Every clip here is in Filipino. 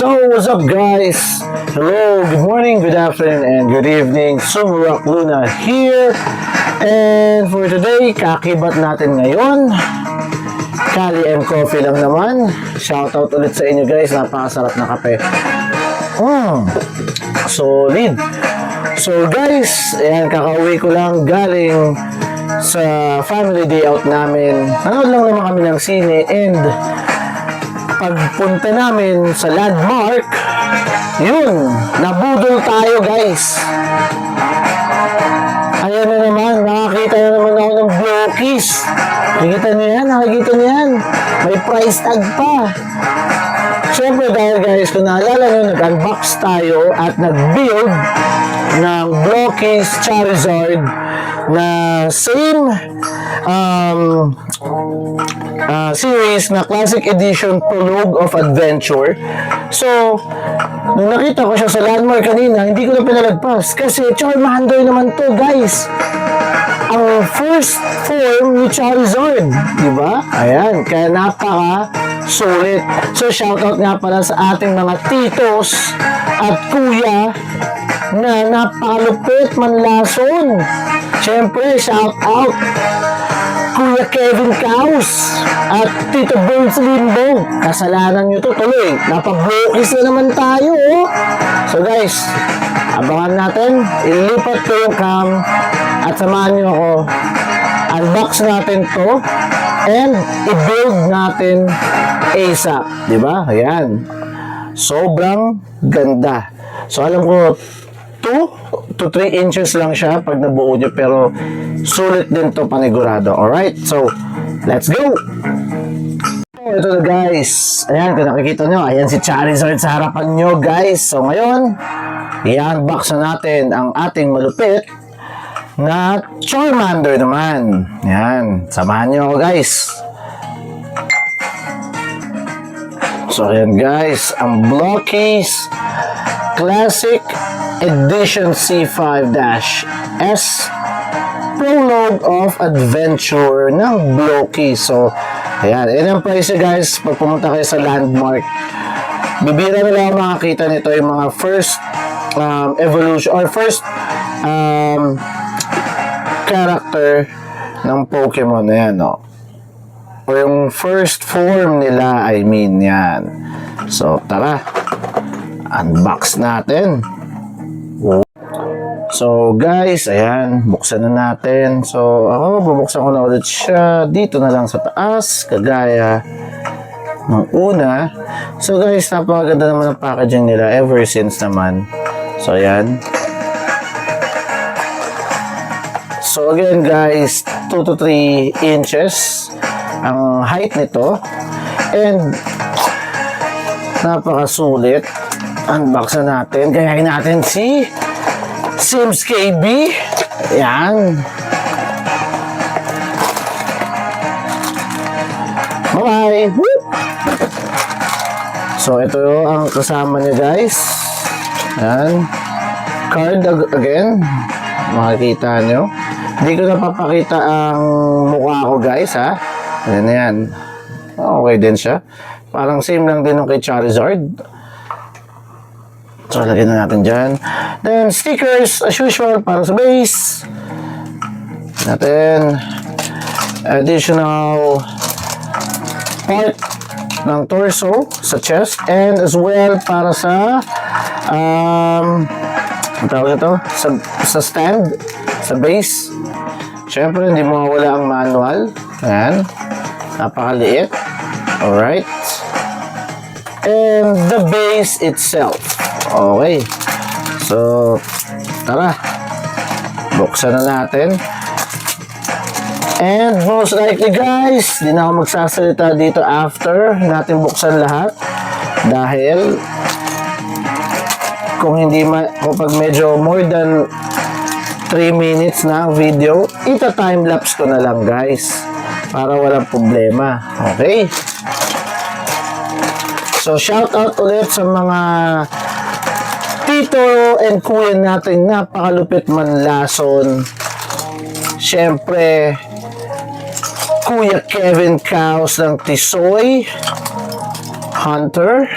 So, what's up guys? Hello, good morning, good afternoon, and good evening. Sumurak Luna here. And for today, kakibat natin ngayon. Kali and coffee lang naman. Shoutout ulit sa inyo guys, napakasarap na kape. Solid. So guys, ayan, kakauwi ko lang galing sa family day out namin. Nanood lang naman kami ng sine, and pagpunta namin sa landmark, yun, nabudol tayo guys. Ayan na naman, nakakita na naman ako ng Blokies. Nakikita niyo yan, nakikita niyo yan. May price tag pa. Siyempre dahil guys, kung naalala nyo, nag-unbox tayo at nag-build ng Blokies Charizard na same series na Classic Edition Prologue of Adventure. So, nung nakita ko siya sa landmark kanina, hindi ko na pinalagpas kasi Charmander naman to guys. Ang first form ni Charizard, di ba? Ayan, kaya napaka-solid. So, shoutout nga pala sa ating mga titos at kuya na napakalupit manlason. Siyempre, shoutout Kuya Kevin Caus at Tito Burns Limbo. Kasalanan nyo to tuloy. Napag-Blokies na naman tayo. So guys, abangan natin. Ilipat ko yung cam at samahan nyo ako. Unbox natin to and i-build natin ASAP. Diba? Ayan. Sobrang ganda. So alam ko 2 to 3 inches lang siya pag nabuo nyo, pero sulit din to, panigurado. Alright, so let's go. So ito na guys, ayan, kung nakikita nyo, ayan si Charizard sa harapan nyo guys. So ngayon, i-unbox na natin ang ating malupit na Charmander naman. Ayan, samahan nyo ako guys. So ayan guys, ang Blokies Classic Edition C5-S Prologue of Adventure ng Blokies. So, ayan. Ayan ang price guys pag pumunta kayo sa landmark. Bibira na lang makakita nito yung mga first evolution or first character ng Pokemon. Ayan, no? O yung first form nila, I mean, yan. So, tara. Unbox natin. So guys, ayan, buksan na natin. So ako, bubuksan ko na ulit siya dito na lang sa taas, kagaya ng una. So guys, napakaganda naman ang packaging nila ever since naman. So ayan. So again guys, 2 to 3 inches ang height nito, and napakasulit. Unbox na natin, gayahin natin si Sims KB. Ayan. Bye-bye. So, ito ang kasama niya guys. Ayan. Card again. Makikita nyo. Hindi ko napapakita ang mukha ko guys, ha. Ayan na yan. Okay din siya. Parang same lang din ng kay Charizard. So, lagyan na natin dyan. Then, stickers, as usual, para sa base. Natin. Additional part ng torso sa chest. And as well, para sa ang tawag ito? Sa stand, sa base. Siyempre, hindi mawawala ang manual. Ayan. Napakaliit. Alright. And the base itself. Okay. So, tara. Buksan na natin. And most likely guys, di na ako magsasalita dito after natin buksan lahat. Dahil, kung pag medyo more than 3 minutes na ang video, ita-timelapse ko na lang guys. Para walang problema. Okay? So, shout out ulit sa mga tito and kuya natin, napakalupit manlason. Siyempre, Kuya Kevin Caus ng Tisoy Hunter.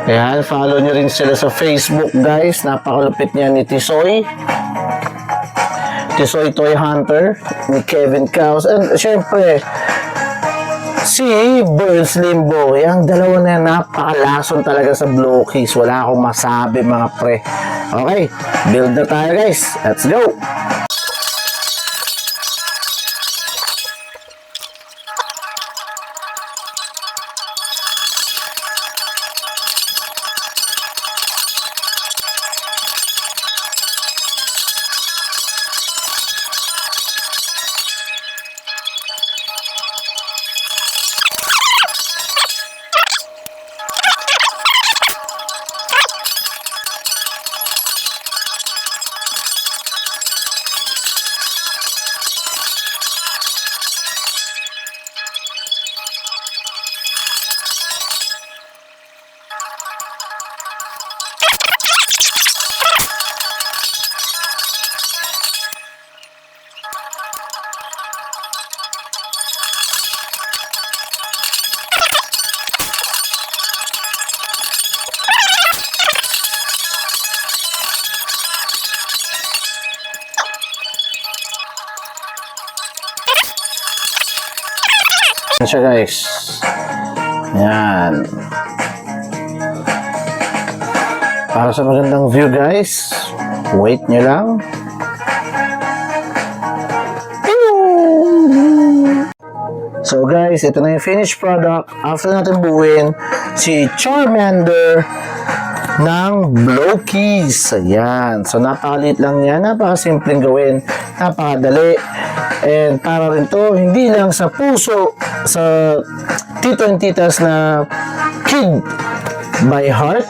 Ayan, follow nyo rin sila sa Facebook, guys. Napakalupit niya ni Tisoy. Tisoy Toy Hunter, ni Kevin Caos. And syempre, si Burns Limbo. Yung dalawa na yan, napakalason talaga sa Blue Keys. Wala akong masabi, mga pre. Okay, build na tayo, guys. Let's go! Yan siya, guys. Yan. Para sa magandang view, guys, wait nyo lang. So guys, ito na yung finished product. After natin buuin si Charmander ng Blow Keys. Ayan. So napakaliit lang niya. Napakasimpleng gawin. Napakadali. And para rin to, hindi lang sa puso, sa tito and titas na kid by heart,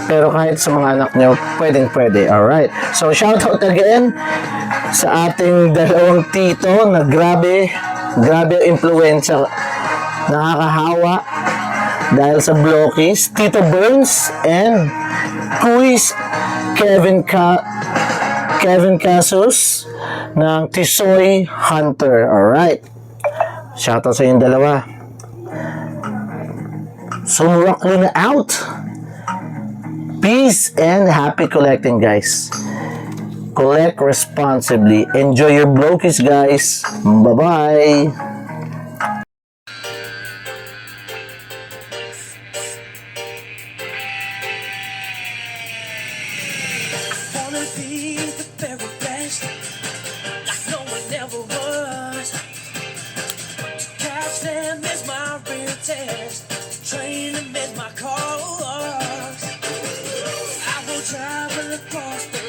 pero kahit sa mga anak nyo, pwedeng pwede. Alright. So shoutout again sa ating dalawang tito na grabe influensya, nakakahawa dahil sa Blow Keys, Tito Burns and Kuis Kevin Casus ng Tisoy Hunter. Alright. Shoutout sa inyong dalawa. So, rock na out. Peace and happy collecting, guys. Collect responsibly. Enjoy your Blow Keys, guys. Bye-bye. Wanna be the very best, like no one ever was. To catch them is my real test. Train them is my cause. I will travel across the